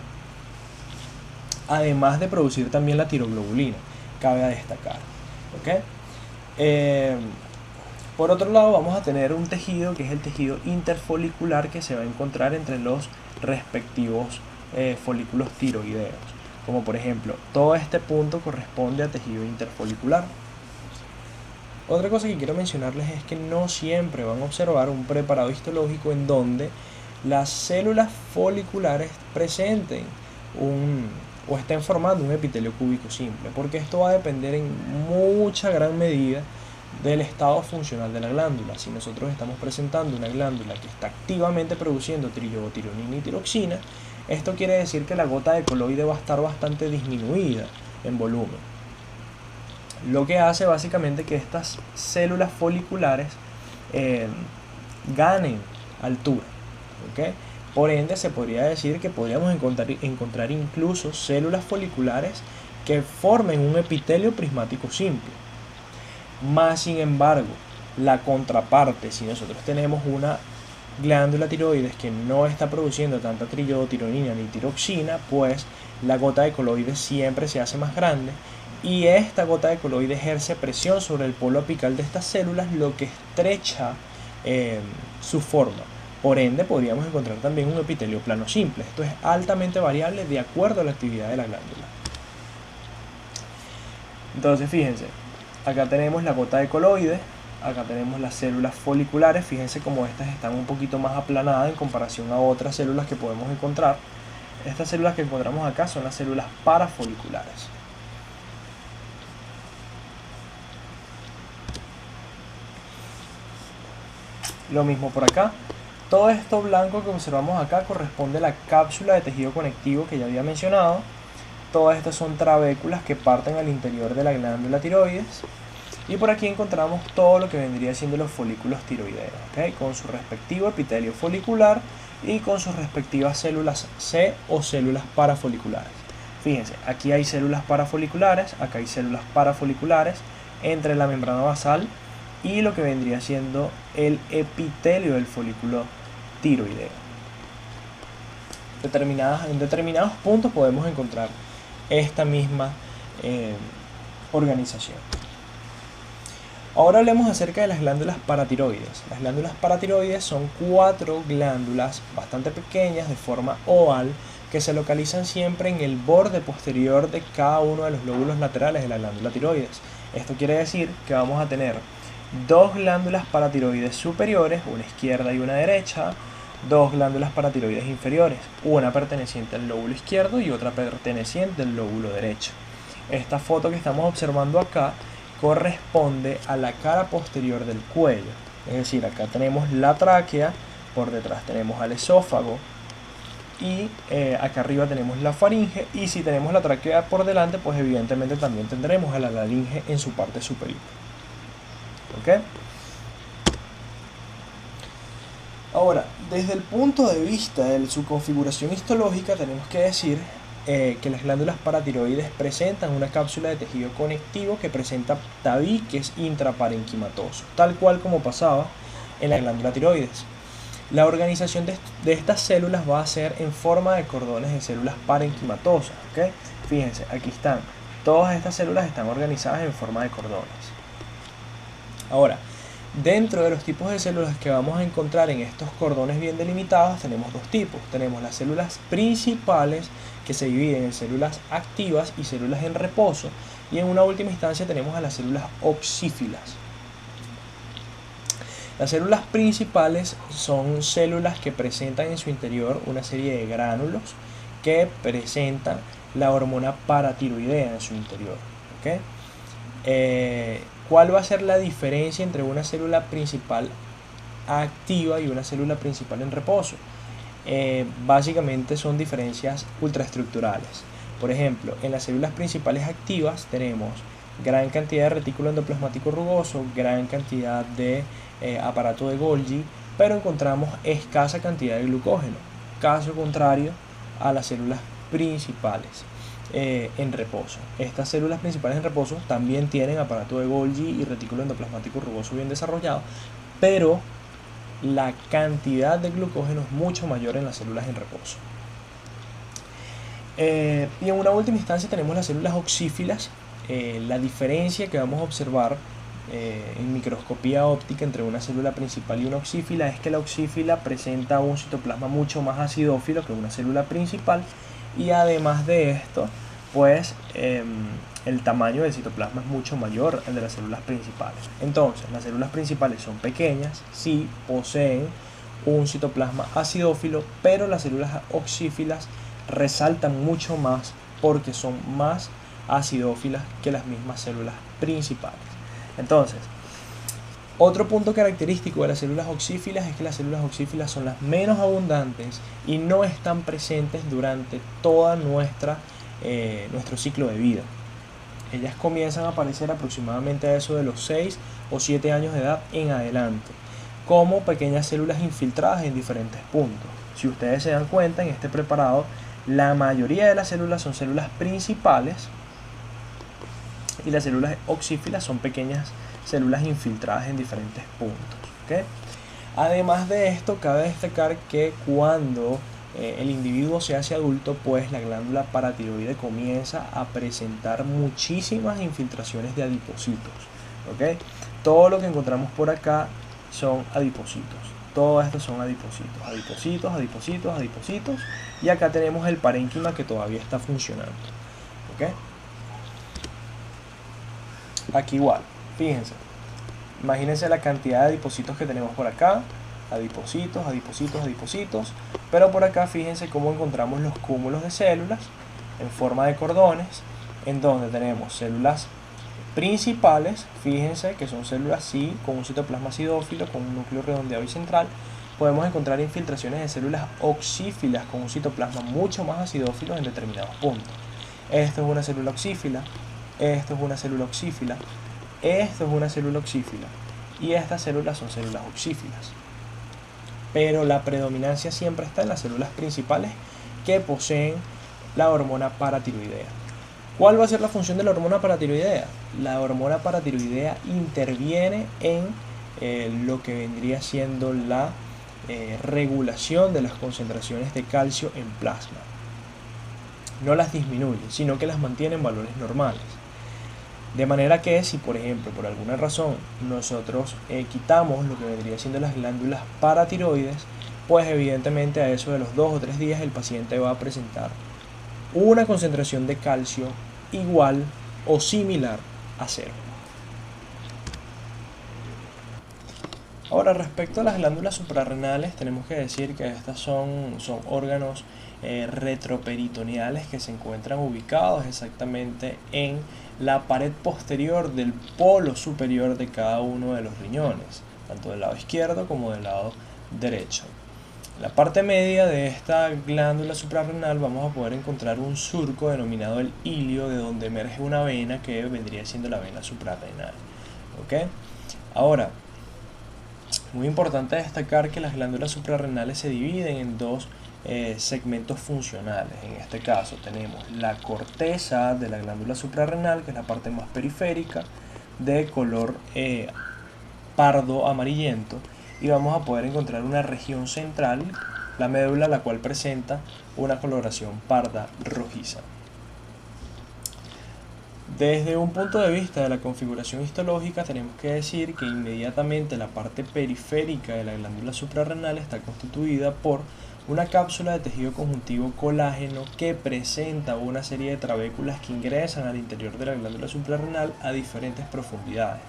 además de producir también la tiroglobulina, cabe destacar, ¿ok? Por otro lado, vamos a tener un tejido que es el tejido interfolicular, que se va a encontrar entre los respectivos folículos tiroideos, como por ejemplo todo este punto corresponde a tejido interfolicular. Otra cosa que quiero mencionarles es que no siempre van a observar un preparado histológico en donde las células foliculares presenten o estén formando un epitelio cúbico simple, porque esto va a depender en mucha gran medida del estado funcional de la glándula. Si nosotros estamos presentando una glándula que está activamente produciendo triiodotironina y tiroxina, esto quiere decir que la gota de coloide va a estar bastante disminuida en volumen, lo que hace básicamente que estas células foliculares ganen altura, ¿okay? Por ende, se podría decir que podríamos encontrar incluso células foliculares que formen un epitelio prismático simple. Más sin embargo, la contraparte, si nosotros tenemos una glándula tiroides que no está produciendo tanta triiodotironina ni tiroxina, pues la gota de coloide siempre se hace más grande y esta gota de coloide ejerce presión sobre el polo apical de estas células, lo que estrecha su forma. Por ende, podríamos encontrar también un epitelio plano simple. Esto es altamente variable de acuerdo a la actividad de la glándula. Entonces, fíjense, acá tenemos la gota de coloide, acá tenemos las células foliculares. Fíjense cómo estas están un poquito más aplanadas en comparación a otras células que podemos encontrar. Estas células que encontramos acá son las células parafoliculares. Lo mismo por acá. Todo esto blanco que observamos acá corresponde a la cápsula de tejido conectivo que ya había mencionado. Todas estas son trabéculas que parten al interior de la glándula tiroides. Y por aquí encontramos todo lo que vendría siendo los folículos tiroideos, ¿okay? Con su respectivo epitelio folicular y con sus respectivas células C o células parafoliculares. Fíjense, aquí hay células parafoliculares, acá hay células parafoliculares entre la membrana basal y lo que vendría siendo el epitelio del folículo tiroideo. En determinados puntos podemos encontrar esta misma organización. Ahora hablemos acerca de las glándulas paratiroides. Las glándulas paratiroides son 4 glándulas bastante pequeñas de forma oval que se localizan siempre en el borde posterior de cada uno de los lóbulos laterales de la glándula tiroides. Esto quiere decir que vamos a tener 2 glándulas paratiroides superiores, una izquierda y una derecha, 2 glándulas paratiroides inferiores, una perteneciente al lóbulo izquierdo y otra perteneciente al lóbulo derecho. Esta foto que estamos observando acá corresponde a la cara posterior del cuello, es decir, acá tenemos la tráquea, por detrás tenemos al esófago y acá arriba tenemos la faringe, y si tenemos la tráquea por delante, pues evidentemente también tendremos a la laringe en su parte superior. ¿Ok? Ahora, desde el punto de vista de su configuración histológica, tenemos que decir que las glándulas paratiroides presentan una cápsula de tejido conectivo que presenta tabiques intraparenquimatosos, tal cual como pasaba en la glándula tiroides. La organización de estas células va a ser en forma de cordones de células parenquimatosas, ¿okay? Fíjense, aquí están. Todas estas células están organizadas en forma de cordones. Ahora, dentro de los tipos de células que vamos a encontrar en estos cordones bien delimitados, tenemos 2 tipos. Tenemos las células principales, que se dividen en células activas y células en reposo, y en una última instancia tenemos a las células oxífilas. Las células principales son células que presentan en su interior una serie de gránulos que presentan la hormona paratiroidea en su interior, ¿okay? ¿Cuál va a ser la diferencia entre una célula principal activa y una célula principal en reposo? Básicamente son diferencias ultraestructurales. Por ejemplo, en las células principales activas tenemos gran cantidad de retículo endoplasmático rugoso, gran cantidad de aparato de Golgi, pero encontramos escasa cantidad de glucógeno. Caso contrario a las células principales en reposo. Estas células principales en reposo también tienen aparato de Golgi y retículo endoplasmático rugoso bien desarrollado, pero la cantidad de glucógeno es mucho mayor en las células en reposo. Y en una última instancia tenemos las células oxífilas. La diferencia que vamos a observar en microscopía óptica entre una célula principal y una oxífila es que la oxífila presenta un citoplasma mucho más acidófilo que una célula principal, y además de esto, pues el tamaño del citoplasma es mucho mayor al de las células principales. Entonces, las células principales son pequeñas, sí poseen un citoplasma acidófilo, pero las células oxífilas resaltan mucho más porque son más acidófilas que las mismas células principales. Entonces, otro punto característico de las células oxífilas es que las células oxífilas son las menos abundantes y no están presentes durante toda nuestro ciclo de vida. Ellas comienzan a aparecer aproximadamente a eso de los 6 o 7 años de edad en adelante, como pequeñas células infiltradas en diferentes puntos. Si ustedes se dan cuenta, en este preparado la mayoría de las células son células principales y las células oxífilas son pequeñas células infiltradas en diferentes puntos, ¿okay? Además de esto, cabe destacar que cuando el individuo se hace adulto, pues la glándula paratiroide comienza a presentar muchísimas infiltraciones de adipocitos, ¿okay? Todo lo que encontramos por acá son adipocitos. Todo esto son adipocitos, adipocitos, adipocitos, adipocitos. Y acá tenemos el parénquima que todavía está funcionando, ¿okay? Aquí igual, fíjense, imagínense la cantidad de adipocitos que tenemos por acá, adipocitos, adipocitos, adipocitos, pero por acá fíjense cómo encontramos los cúmulos de células en forma de cordones, en donde tenemos células principales, fíjense que son células sí, con un citoplasma acidófilo, con un núcleo redondeado y central. Podemos encontrar infiltraciones de células oxífilas con un citoplasma mucho más acidófilo en determinados puntos. Esto es una célula oxífila, esto es una célula oxífila, esto es una célula oxífila, y estas células son células oxífilas. Pero la predominancia siempre está en las células principales que poseen la hormona paratiroidea. ¿Cuál va a ser la función de la hormona paratiroidea? La hormona paratiroidea interviene en lo que vendría siendo la regulación de las concentraciones de calcio en plasma. No las disminuye, sino que las mantiene en valores normales. De manera que si, por ejemplo, por alguna razón nosotros quitamos lo que vendría siendo las glándulas paratiroides, pues evidentemente a eso de los 2 o 3 días el paciente va a presentar una concentración de calcio igual o similar a 0. Ahora, respecto a las glándulas suprarrenales, tenemos que decir que estas son órganos retroperitoneales que se encuentran ubicados exactamente en la pared posterior del polo superior de cada uno de los riñones, tanto del lado izquierdo como del lado derecho. En la parte media de esta glándula suprarrenal vamos a poder encontrar un surco denominado el ilio, de donde emerge una vena que vendría siendo la vena suprarrenal. ¿Okay? Ahora, muy importante destacar que las glándulas suprarrenales se dividen en dos segmentos funcionales. En este caso tenemos la corteza de la glándula suprarrenal, que es la parte más periférica, de color pardo amarillento, y vamos a poder encontrar una región central, la médula, la cual presenta una coloración parda rojiza. Desde un punto de vista de la configuración histológica, tenemos que decir que inmediatamente la parte periférica de la glándula suprarrenal está constituida por una cápsula de tejido conjuntivo colágeno que presenta una serie de trabéculas que ingresan al interior de la glándula suprarrenal a diferentes profundidades.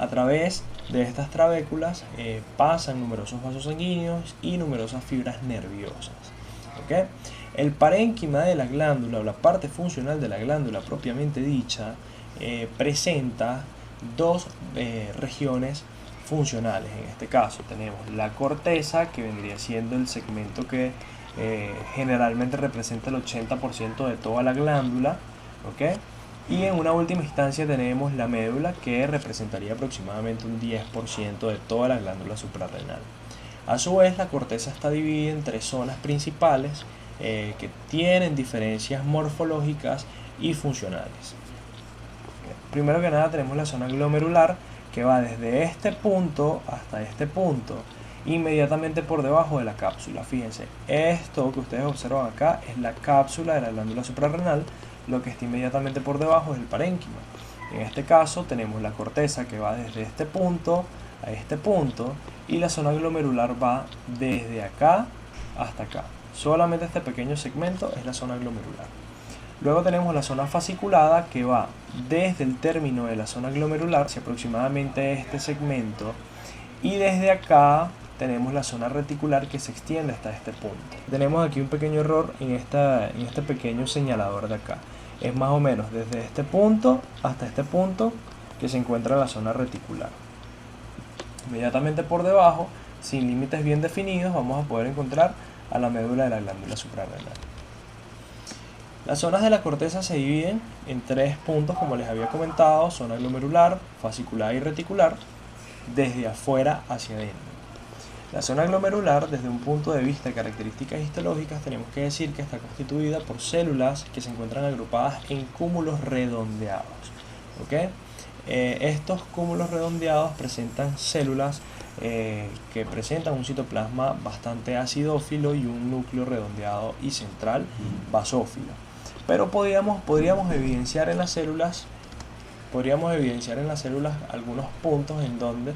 A través de estas trabéculas pasan numerosos vasos sanguíneos y numerosas fibras nerviosas. ¿Okay? El parénquima de la glándula, o la parte funcional de la glándula propiamente dicha, presenta dos regiones funcionales. En este caso tenemos la corteza, que vendría siendo el segmento que generalmente representa el 80% de toda la glándula, ¿ok? Y en una última instancia tenemos la médula, que representaría aproximadamente un 10% de toda la glándula suprarrenal. A su vez, la corteza está dividida en tres zonas principales que tienen diferencias morfológicas y funcionales. Primero que nada tenemos la zona glomerular, que va desde este punto hasta este punto, inmediatamente por debajo de la cápsula. Fíjense, esto que ustedes observan acá es la cápsula de la glándula suprarrenal. Lo que está inmediatamente por debajo es el parénquima. En este caso tenemos la corteza, que va desde este punto a este punto, y la zona glomerular va desde acá hasta acá. Solamente este pequeño segmento es la zona glomerular. Luego tenemos la zona fasciculada, que va desde el término de la zona glomerular hacia aproximadamente este segmento, y desde acá tenemos la zona reticular, que se extiende hasta este punto. Tenemos aquí un pequeño error en este pequeño señalador de acá. Es más o menos desde este punto hasta este punto que se encuentra la zona reticular. Inmediatamente por debajo, sin límites bien definidos, vamos a poder encontrar a la médula de la glándula suprarrenal. Las zonas de la corteza se dividen en tres puntos, como les había comentado: zona glomerular, fascicular y reticular, desde afuera hacia adentro. La zona glomerular, desde un punto de vista de características histológicas, tenemos que decir que está constituida por células que se encuentran agrupadas en cúmulos redondeados, ¿ok? Estos cúmulos redondeados presentan células que presentan un citoplasma bastante acidófilo y un núcleo redondeado y central basófilo. Pero podríamos evidenciar en las células algunos puntos en donde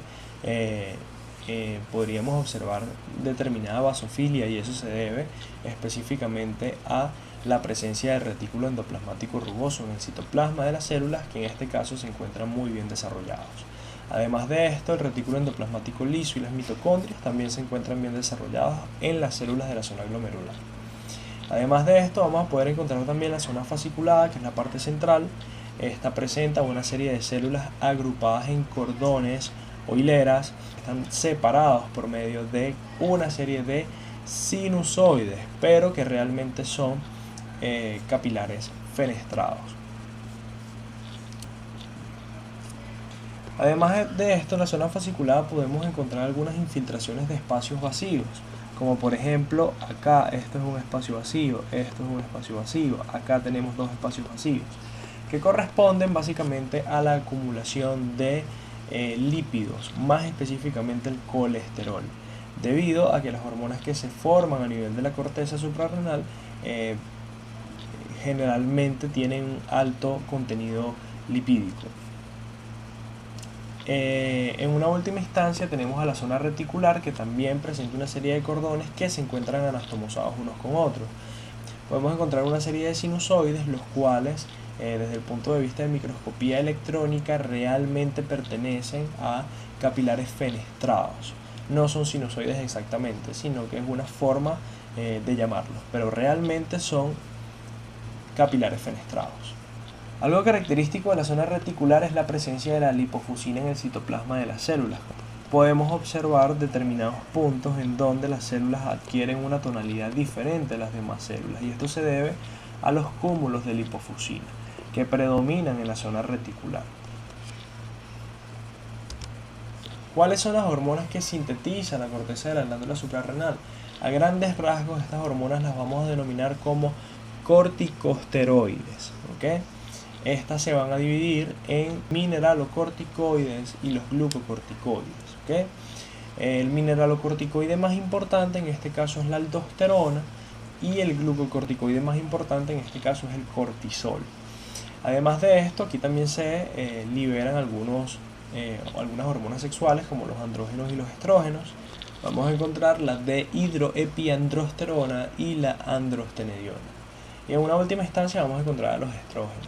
podríamos observar determinada basofilia, y eso se debe específicamente a la presencia del retículo endoplasmático rugoso en el citoplasma de las células, que en este caso se encuentran muy bien desarrollados. Además de esto, el retículo endoplasmático liso y las mitocondrias también se encuentran bien desarrollados en las células de la zona glomerular. Además de esto, vamos a poder encontrar también la zona fasciculada, que es la parte central. Esta presenta una serie de células agrupadas en cordones o hileras, están separados por medio de una serie de sinusoides, pero que realmente son capilares fenestrados. Además de esto, en la zona fasciculada podemos encontrar algunas infiltraciones de espacios vacíos, como por ejemplo acá esto es un espacio vacío, esto es un espacio vacío, acá tenemos dos espacios vacíos, que corresponden básicamente a la acumulación de lípidos, más específicamente el colesterol, debido a que las hormonas que se forman a nivel de la corteza suprarrenal generalmente tienen un alto contenido lipídico. En una última instancia tenemos a la zona reticular, que también presenta una serie de cordones que se encuentran anastomosados unos con otros. Podemos encontrar una serie de sinusoides, los cuales desde el punto de vista de microscopía electrónica realmente pertenecen a capilares fenestrados. No son sinusoides exactamente, sino que es una forma de llamarlos, pero realmente son capilares fenestrados. Algo característico de la zona reticular es la presencia de la lipofusina en el citoplasma de las células. Podemos observar determinados puntos en donde las células adquieren una tonalidad diferente a las demás células, y esto se debe a los cúmulos de lipofusina que predominan en la zona reticular. ¿Cuáles son las hormonas que sintetiza la corteza de la glándula suprarrenal? A grandes rasgos, estas hormonas las vamos a denominar como corticosteroides, ¿ok? Estas se van a dividir en mineralocorticoides y los glucocorticoides, ¿ok? El mineralocorticoide más importante en este caso es la aldosterona, y el glucocorticoide más importante en este caso es el cortisol. Además de esto, aquí también se liberan algunas hormonas sexuales, como los andrógenos y los estrógenos. Vamos a encontrar la dehidroepiandrosterona y la androstenediona. Y en una última instancia vamos a encontrar a los estrógenos.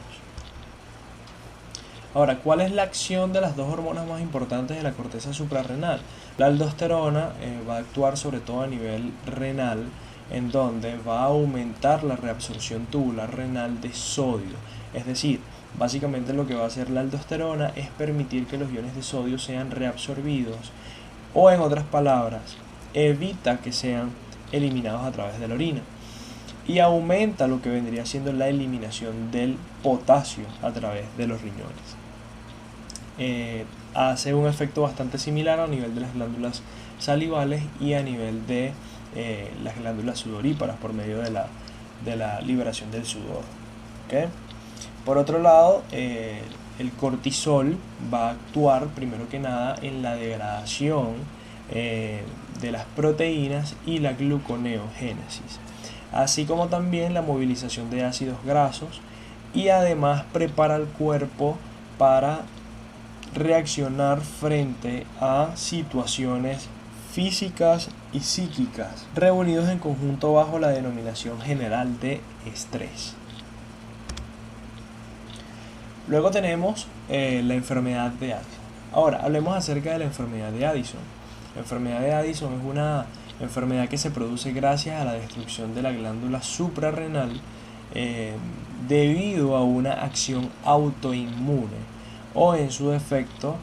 Ahora, ¿cuál es la acción de las dos hormonas más importantes de la corteza suprarrenal? La aldosterona va a actuar sobre todo a nivel renal, en donde va a aumentar la reabsorción tubular renal de sodio. Es decir, Básicamente lo que va a hacer la aldosterona es permitir que los iones de sodio sean reabsorbidos, o en otras palabras, evita que sean eliminados a través de la orina, y aumenta lo que vendría siendo la eliminación del potasio a través de los riñones. Hace un efecto bastante similar a nivel de las glándulas salivales y a nivel de las glándulas sudoríparas por medio de la liberación del sudor. ¿Okay? Por otro lado, el cortisol va a actuar primero que nada en la degradación de las proteínas y la gluconeogénesis, así como también la movilización de ácidos grasos, y además prepara el cuerpo para reaccionar frente a situaciones físicas y psíquicas, reunidos en conjunto bajo la denominación general de estrés. Luego tenemos la enfermedad de Addison. Ahora, hablemos acerca de la enfermedad de Addison. La enfermedad de Addison es una enfermedad que se produce gracias a la destrucción de la glándula suprarrenal debido a una acción autoinmune, o en su defecto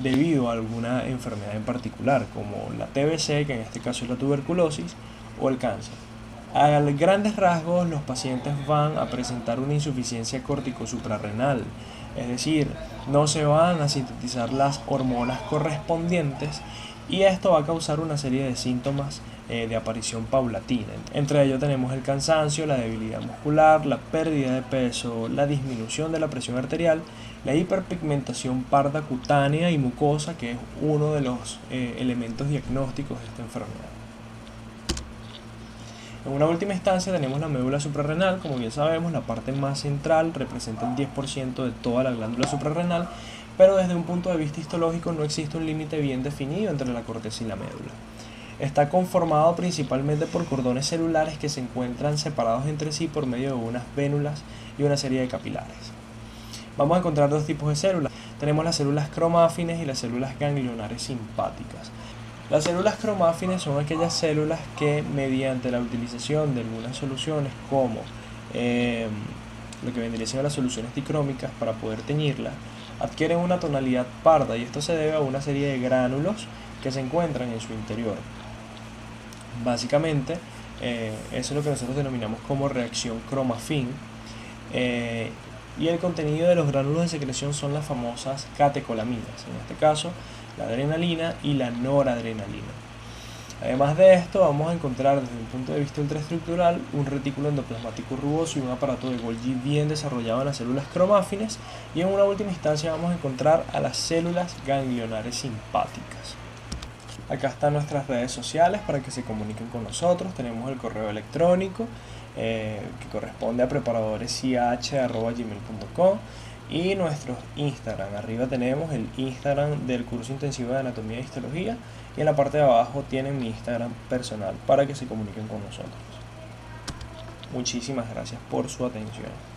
debido a alguna enfermedad en particular, como la TBC, que en este caso es la tuberculosis, o el cáncer. A grandes rasgos, los pacientes van a presentar una insuficiencia córtico-suprarrenal, es decir, no se van a sintetizar las hormonas correspondientes, y esto va a causar una serie de síntomas de aparición paulatina. Entre ellos tenemos el cansancio, la debilidad muscular, la pérdida de peso, la disminución de la presión arterial, la hiperpigmentación parda cutánea y mucosa, que es uno de los elementos diagnósticos de esta enfermedad. En una última instancia tenemos la médula suprarrenal. Como bien sabemos, la parte más central representa el 10% de toda la glándula suprarrenal, pero desde un punto de vista histológico no existe un límite bien definido entre la corteza y la médula. Está conformado principalmente por cordones celulares que se encuentran separados entre sí por medio de unas vénulas y una serie de capilares. Vamos a encontrar dos tipos de células. Tenemos las células cromáfines y las células ganglionares simpáticas. Las células cromáfines son aquellas células que, mediante la utilización de algunas soluciones como lo que vendría siendo las soluciones dicrómicas para poder teñirla, adquieren una tonalidad parda, y esto se debe a una serie de gránulos que se encuentran en su interior. Básicamente, eso es lo que nosotros denominamos como reacción cromafin, y el contenido de los gránulos de secreción son las famosas catecolaminas, en este caso la adrenalina y la noradrenalina. Además de esto, vamos a encontrar desde un punto de vista ultraestructural un retículo endoplasmático rugoso y un aparato de Golgi bien desarrollado en las células cromáfines, y en una última instancia vamos a encontrar a las células ganglionares simpáticas. Acá están nuestras redes sociales para que se comuniquen con nosotros. Tenemos el correo electrónico que corresponde a preparadoresih@gmail.com, y nuestros Instagram. Arriba tenemos el Instagram del curso intensivo de anatomía e histología, y en la parte de abajo tienen mi Instagram personal para que se comuniquen con nosotros. Muchísimas gracias por su atención.